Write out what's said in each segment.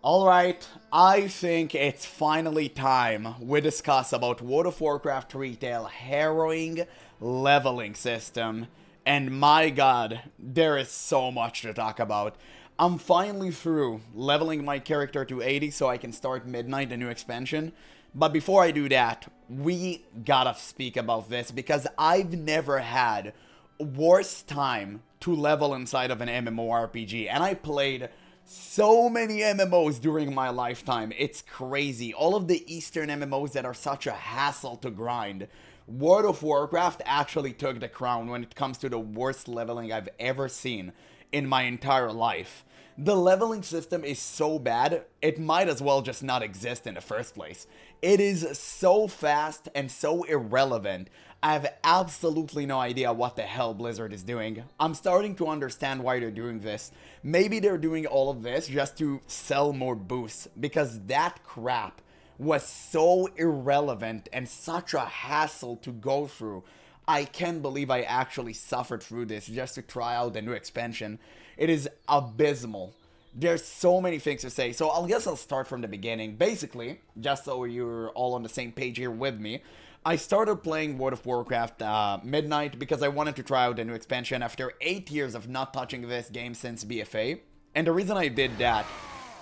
Alright, I think it's finally time we discuss about World of Warcraft retail harrowing leveling system. And my god, there is so much to talk about. I'm finally through leveling my character to 80 so I can start Midnight, the new expansion. But before I do that, we gotta speak about this because I've never had worse time to level inside of an MMORPG. And I played so many MMOs during my lifetime. It's crazy. All of the Eastern MMOs that are such a hassle to grind. World of Warcraft actually took the crown when it comes to the worst leveling I've ever seen in my entire life. The leveling system is so bad, it might as well just not exist in the first place. It is so fast and so irrelevant. I have absolutely no idea what the hell Blizzard is doing. I'm starting to understand why they're doing this. Maybe they're doing all of this just to sell more boosts, because that crap was so irrelevant and such a hassle to go through. I can't believe I actually suffered through this just to try out the new expansion. It is abysmal. There's so many things to say, so I guess I'll start from the beginning. Basically, just so you're all on the same page here with me, I started playing World of Warcraft Midnight because I wanted to try out the new expansion after 8 years of not touching this game since BFA. And the reason I did that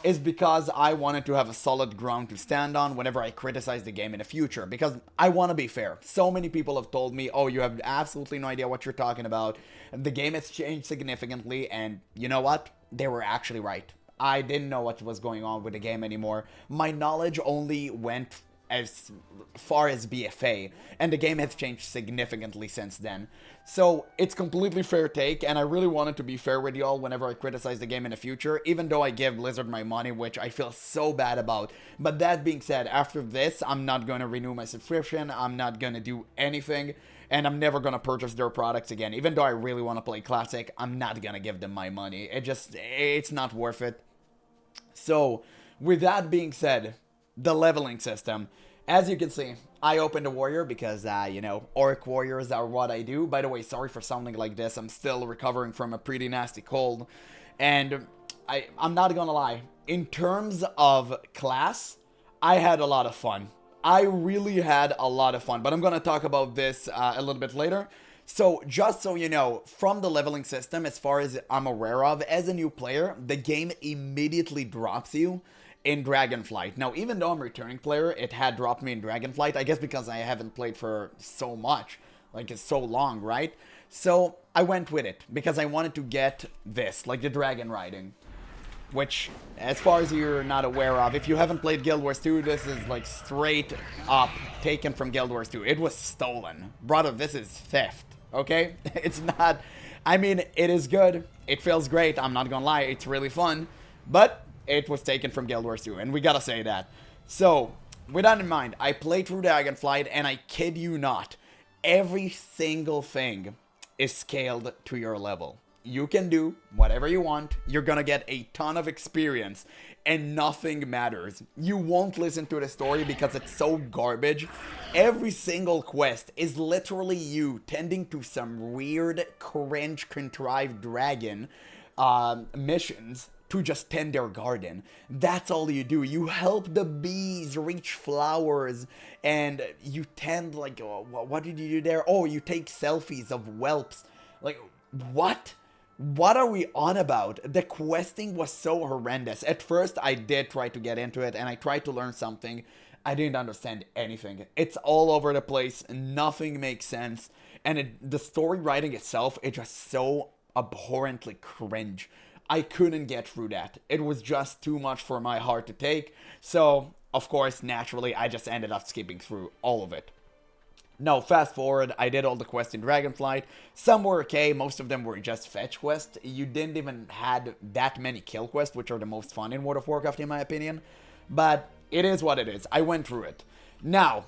is because I wanted to have a solid ground to stand on whenever I criticize the game in the future. Because I want to be fair. So many people have told me, oh, you have absolutely no idea what you're talking about. The game has changed significantly, and you know what? They were actually right. I didn't know what was going on with the game anymore. My knowledge only went as far as BFA, and the game has changed significantly since then. So it's completely fair take, and I really wanted to be fair with y'all whenever I criticize the game in the future, even though I give Blizzard my money, which I feel so bad about. But that being said, after this, I'm not going to renew my subscription, I'm not going to do anything, and I'm never going to purchase their products again. Even though I really want to play Classic, I'm not going to give them my money. It's not worth it. So, with that being said, the leveling system. As you can see, I opened a warrior because, you know, orc warriors are what I do. By the way, sorry for sounding like this. I'm still recovering from a pretty nasty cold. And I'm not gonna lie. In terms of class, I had a lot of fun. I really had a lot of fun. But I'm gonna talk about this a little bit later. So, just so you know, from the leveling system, as far as I'm aware of, as a new player, the game immediately drops you in Dragonflight. Now, even though I'm a returning player, it had dropped me in Dragonflight, I guess because I haven't played for so much, like it's so long, right? So I went with it because I wanted to get this, like the dragon riding, which, as far as you're not aware of, if you haven't played Guild Wars 2, this is like straight up taken from Guild Wars 2. It was stolen. Brother, this is theft, okay? It's not, I mean, it is good. It feels great. I'm not gonna lie. It's really fun, but it was taken from Guild Wars 2, and we gotta say that. So, with that in mind, I played through Dragonflight, and I kid you not, every single thing is scaled to your level. You can do whatever you want, you're gonna get a ton of experience, and nothing matters. You won't listen to the story because it's so garbage. Every single quest is literally you tending to some weird, cringe, contrived dragon missions to just tend their garden. That's all you do. You help the bees reach flowers, and you tend, like, what did you do there? Oh, you take selfies of whelps. Like, what? What are we on about? The questing was so horrendous. At first, I did try to get into it, and I tried to learn something. I didn't understand anything. It's all over the place. Nothing makes sense. And the story writing itself, it's just so abhorrently cringe. I couldn't get through that. It was just too much for my heart to take. So, of course, naturally, I just ended up skipping through all of it. Now, fast forward, I did all the quests in Dragonflight. Some were okay, most of them were just fetch quests. You didn't even had that many kill quests, which are the most fun in World of Warcraft in my opinion. But it is what it is. I went through it. Now,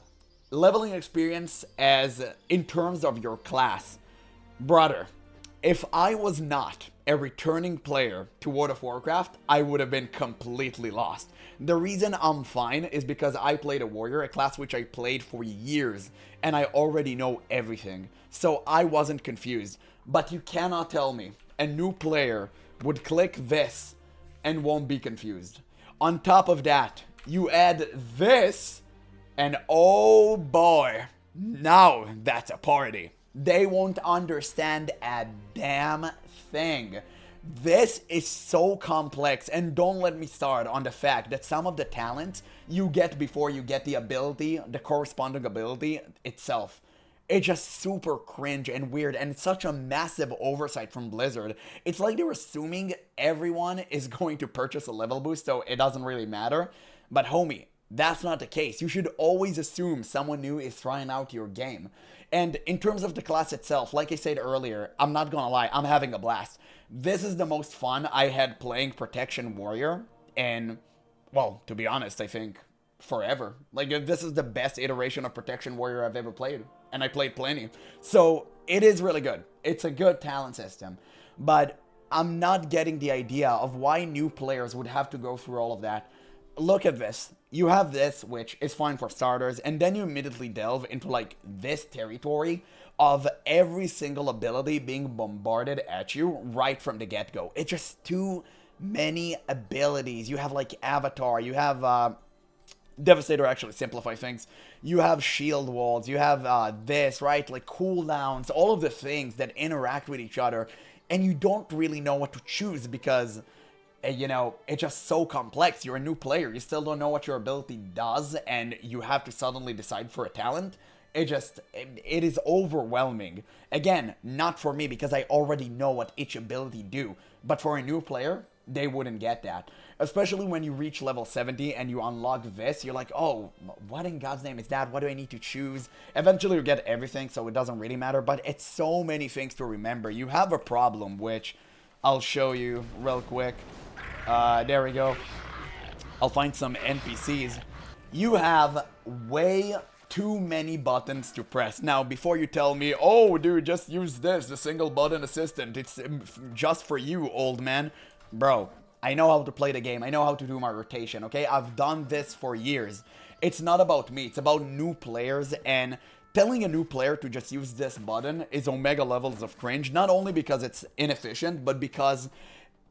leveling experience as in terms of your class. Brother, if I was not a returning player to World of Warcraft, I would have been completely lost. The reason I'm fine is because I played a warrior, a class which I played for years, and I already know everything. So I wasn't confused. But you cannot tell me a new player would click this and won't be confused. On top of that, you add this, and oh boy, now that's a party. They won't understand a damn thing. This is so complex, and don't let me start on the fact that some of the talents you get before you get the ability, the corresponding ability itself. It's just super cringe and weird, and it's such a massive oversight from Blizzard. It's like they're assuming everyone is going to purchase a level boost, so it doesn't really matter. But homie, that's not the case. You should always assume someone new is trying out your game. And in terms of the class itself, like I said earlier, I'm not gonna lie, I'm having a blast. This is the most fun I had playing Protection Warrior, and, well, to be honest, I think forever. Like, this is the best iteration of Protection Warrior I've ever played, and I played plenty. So, it is really good. It's a good talent system, but I'm not getting the idea of why new players would have to go through all of that. Look at this. You have this, which is fine for starters, and then you immediately delve into, like, this territory of every single ability being bombarded at you right from the get-go. It's just too many abilities. You have, like, Avatar, you have, Devastator actually simplify things. You have shield walls, you have, this, right? Like, cooldowns, all of the things that interact with each other, and you don't really know what to choose because, you know, it's just so complex. You're a new player, you still don't know what your ability does, and you have to suddenly decide for a talent. It is overwhelming. Again, not for me because I already know what each ability do, but for a new player, they wouldn't get that. Especially when you reach level 70 and you unlock this, you're like, oh, what in God's name is that? What do I need to choose? Eventually you get everything, so it doesn't really matter, but it's so many things to remember. You have a problem, which I'll show you real quick. There we go. I'll find some NPCs. You have way too many buttons to press. Now, before you tell me, oh, dude, just use this, the single button assistant. It's just for you, old man. Bro, I know how to play the game. I know how to do my rotation, okay? I've done this for years. It's not about me. It's about new players, and telling a new player to just use this button is omega levels of cringe, not only because it's inefficient, but because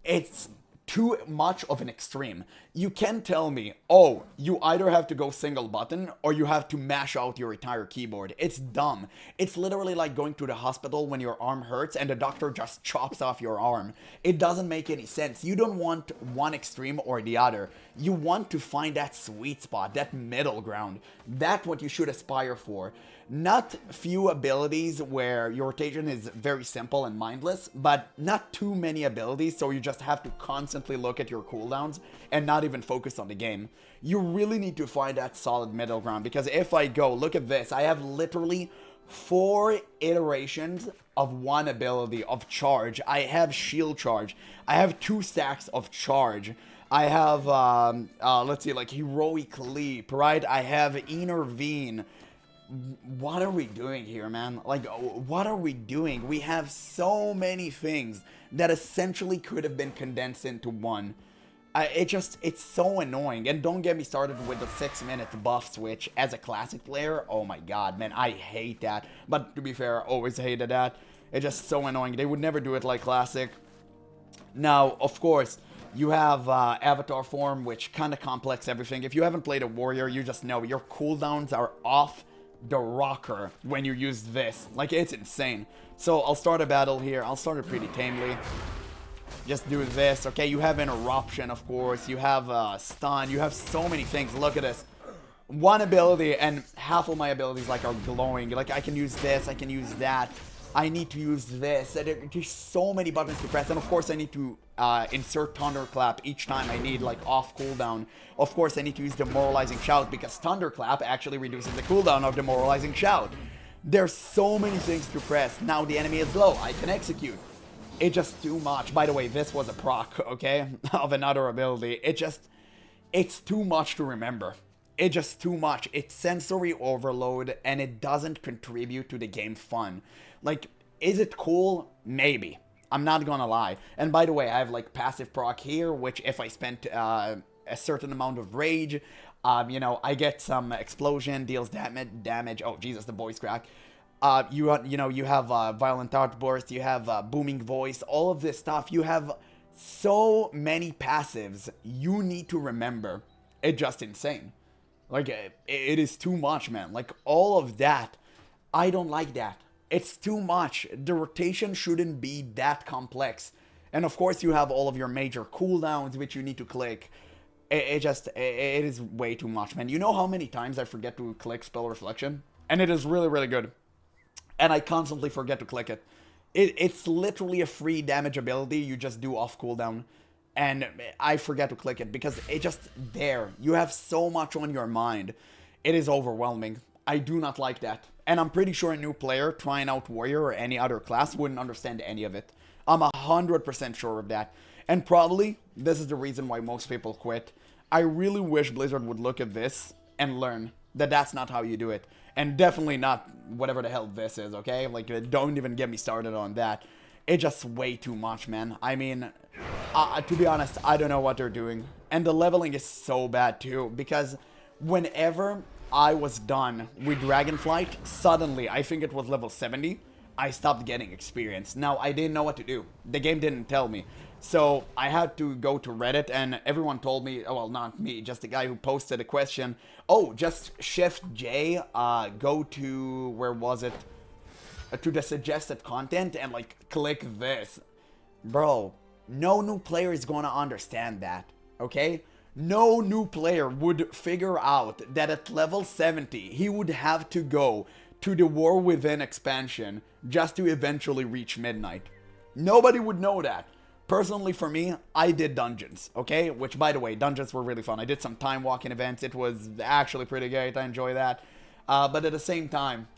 it's too much of an extreme. You can tell me, oh, you either have to go single button or you have to mash out your entire keyboard. It's dumb. It's literally like going to the hospital when your arm hurts and the doctor just chops off your arm. It doesn't make any sense. You don't want one extreme or the other. You want to find that sweet spot, that middle ground. That's what you should aspire for. Not few abilities where your rotation is very simple and mindless, but not too many abilities so you just have to constantly look at your cooldowns and not even focus on the game. You really need to find that solid middle ground, because if I go, look at this, I have literally 4 iterations of one ability of charge. I have shield charge. I have 2 stacks of charge. I have, let's see, like heroic leap, right? I have intervene. What are we doing here, man? Like, what are we doing? We have so many things that essentially could have been condensed into one. It's so annoying. And don't get me started with the 6-minute buff switch as a classic player. Oh my god, man, I hate that. But to be fair, I always hated that. It's just so annoying. They would never do it like classic. Now, of course, you have avatar form, which kind of complex everything. If you haven't played a warrior, you just know your cooldowns are off the rocker when you use this. Like, it's insane. So I'll start a battle here. I'll start it pretty tamely. Just do this. Okay, you have interruption, of course. You have stun. You have so many things. Look at this. One ability and half of my abilities like are glowing. Like, I can use this, I can use that. I need to use this. There's so many buttons to press, and of course I need to insert Thunderclap each time I need, like, off cooldown. Of course I need to use Demoralizing Shout, because Thunderclap actually reduces the cooldown of Demoralizing Shout. There's so many things to press. Now the enemy is low, I can execute. It's just too much. By the way, this was a proc, okay, of another ability. It's too much to remember. It's just too much. It's sensory overload, and it doesn't contribute to the game fun. Like, is it cool? Maybe. I'm not gonna lie. And by the way, I have, like, passive proc here, which if I spent a certain amount of rage, you know, I get some explosion, deals damage. Oh, Jesus, the voice crack. You know, you have violent outburst, you have booming voice, all of this stuff. You have so many passives you need to remember. It's just insane. Like, it is too much, man. Like, all of that, I don't like that. It's too much. The rotation shouldn't be that complex. And of course, you have all of your major cooldowns, which you need to click. It is way too much, man. You know how many times I forget to click Spell Reflection? And it is really, really good. And I constantly forget to click it. It's literally a free damage ability you just do off cooldown. And I forget to click it because it's just there. You have so much on your mind. It is overwhelming. I do not like that. And I'm pretty sure a new player trying out Warrior or any other class wouldn't understand any of it. I'm 100% sure of that. And probably, this is the reason why most people quit. I really wish Blizzard would look at this and learn that that's not how you do it. And definitely not whatever the hell this is, okay? Like, don't even get me started on that. It's just way too much, man. I mean, to be honest, I don't know what they're doing. And the leveling is so bad, too. Because whenever I was done with Dragonflight, suddenly, I think it was level 70, I stopped getting experience. Now, I didn't know what to do. The game didn't tell me. So, I had to go to Reddit, and everyone told me, oh, well, not me, just the guy who posted a question. Oh, just Shift J, go to, where was it? To the suggested content, and, like, click this. Bro, no new player is gonna understand that, okay? No new player would figure out that at level 70, he would have to go to the War Within expansion just to eventually reach Midnight. Nobody would know that. Personally, for me, I did dungeons, okay? Which, by the way, dungeons were really fun. I did some time walking events. It was actually pretty great. I enjoy that. But at the same time,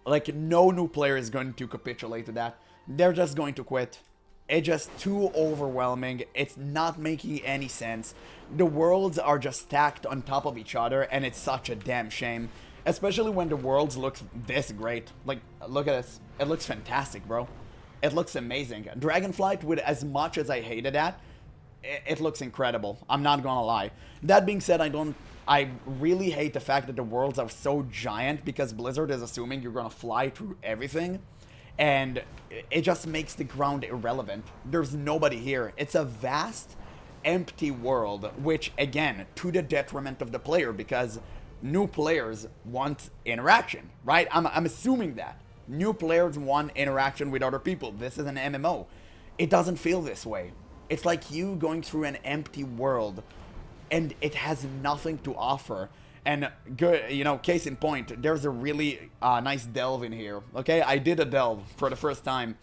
like, no new player is going to capitulate to that. They're just going to quit. It's just too overwhelming. It's not making any sense. The worlds are just stacked on top of each other, and it's such a damn shame. Especially when the worlds look this great. Like, look at this. It looks fantastic, bro. It looks amazing. Dragonflight, with as much as I hated that, it looks incredible. I'm not gonna lie. That being said, I really hate the fact that the worlds are so giant because Blizzard is assuming you're gonna fly through everything. And it just makes the ground irrelevant. There's nobody here. It's a vast, empty world, which, again, to the detriment of the player, because new players want interaction, right? I'm assuming that. New players want interaction with other people. This is an MMO. It doesn't feel this way. It's like you going through an empty world, and it has nothing to offer. And, good, you know, case in point, there's a really nice delve in here, okay? I did a delve for the first time.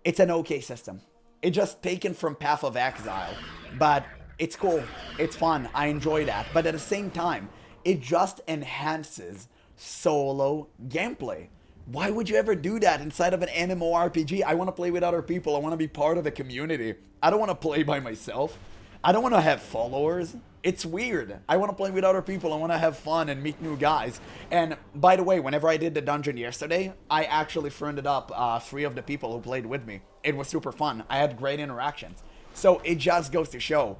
It's an okay system. It's just taken from Path of Exile, but it's cool. It's fun. I enjoy that. But at the same time, it just enhances solo gameplay. Why would you ever do that inside of an MMORPG? I want to play with other people. I want to be part of a community. I don't want to play by myself. I don't want to have followers. It's weird. I want to play with other people. I want to have fun and meet new guys. And by the way, whenever I did the dungeon yesterday, I actually friended up 3 of the people who played with me. It was super fun. I had great interactions. So it just goes to show,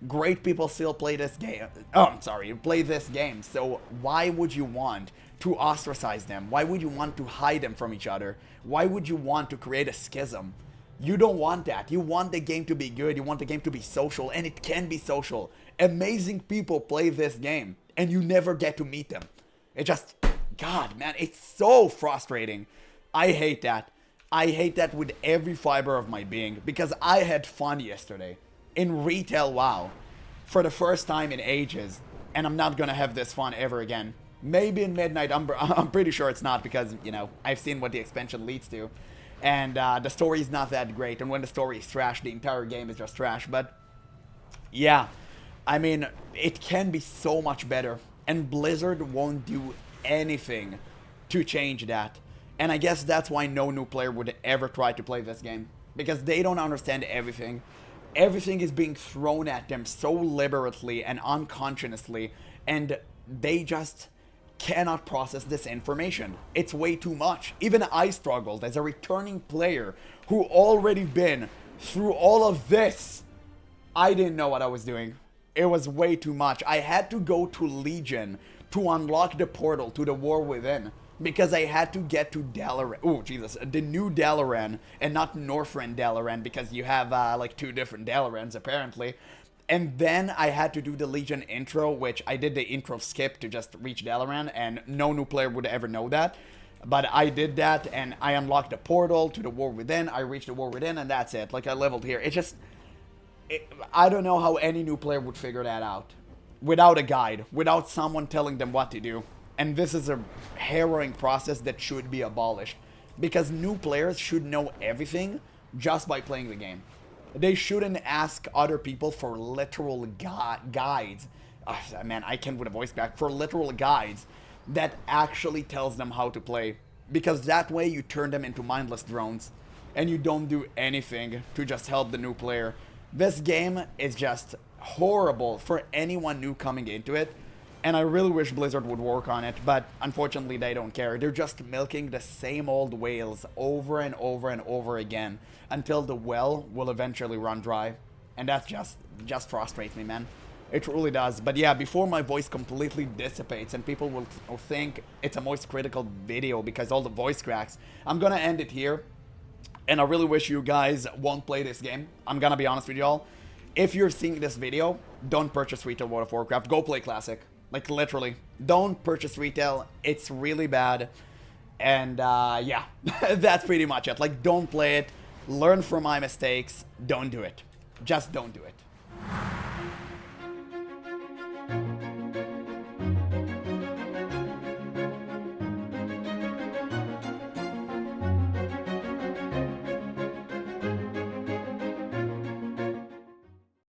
great people still play this game. Oh, I'm sorry, play this game. So why would you want to ostracize them? Why would you want to hide them from each other? Why would you want to create a schism? You don't want that. You want the game to be good. You want the game to be social, and it can be social. Amazing people play this game, and you never get to meet them. It just, God, man, it's so frustrating. I hate that. I hate that with every fiber of my being, because I had fun yesterday in retail WoW for the first time in ages, and I'm not gonna have this fun ever again. Maybe in Midnight, I'm pretty sure it's not, because, you know, I've seen what the expansion leads to. And the story is not that great. And when the story is trash, the entire game is just trash. But, yeah. I mean, it can be so much better. And Blizzard won't do anything to change that. And I guess that's why no new player would ever try to play this game. Because they don't understand everything. Everything is being thrown at them so liberally and unconsciously. And they just cannot process this information. It's way too much. Even I struggled as a returning player who already been through all of this. I didn't know what I was doing. It was way too much. I had to go to Legion to unlock the portal to the War Within. because I had to get to Dalaran. Oh, Jesus. The new Dalaran and not Northrend Dalaran, because you have like 2 different Dalarans apparently. And then I had to do the Legion intro, which I did the intro skip to just reach Dalaran, and no new player would ever know that. But I did that, and I unlocked the portal to the War Within. I reached the War Within, and that's it. Like, I leveled here. It just... I don't know how any new player would figure that out. Without a guide. Without someone telling them what to do. And this is a harrowing process that should be abolished. Because new players should know everything just by playing the game. They shouldn't ask other people for literal guides. Oh, man, I can't put a voice back. For literal guides that actually tells them how to play. Because that way you turn them into mindless drones. And you don't do anything to just help the new player. This game is just horrible for anyone new coming into it. And I really wish Blizzard would work on it, but unfortunately they don't care. They're just milking the same old whales over and over and over again until the well will eventually run dry. And that just frustrates me, man. It really does. But yeah, before my voice completely dissipates and people will think it's a Moist Critical video because all the voice cracks, I'm gonna end it here. And I really wish you guys won't play this game. I'm gonna be honest with y'all. If you're seeing this video, don't purchase Retail World of Warcraft. Go play Classic. Like, literally. Don't purchase Retail. It's really bad. And, yeah. That's pretty much it. Like, don't play it. Learn from my mistakes. Don't do it. Just don't do it.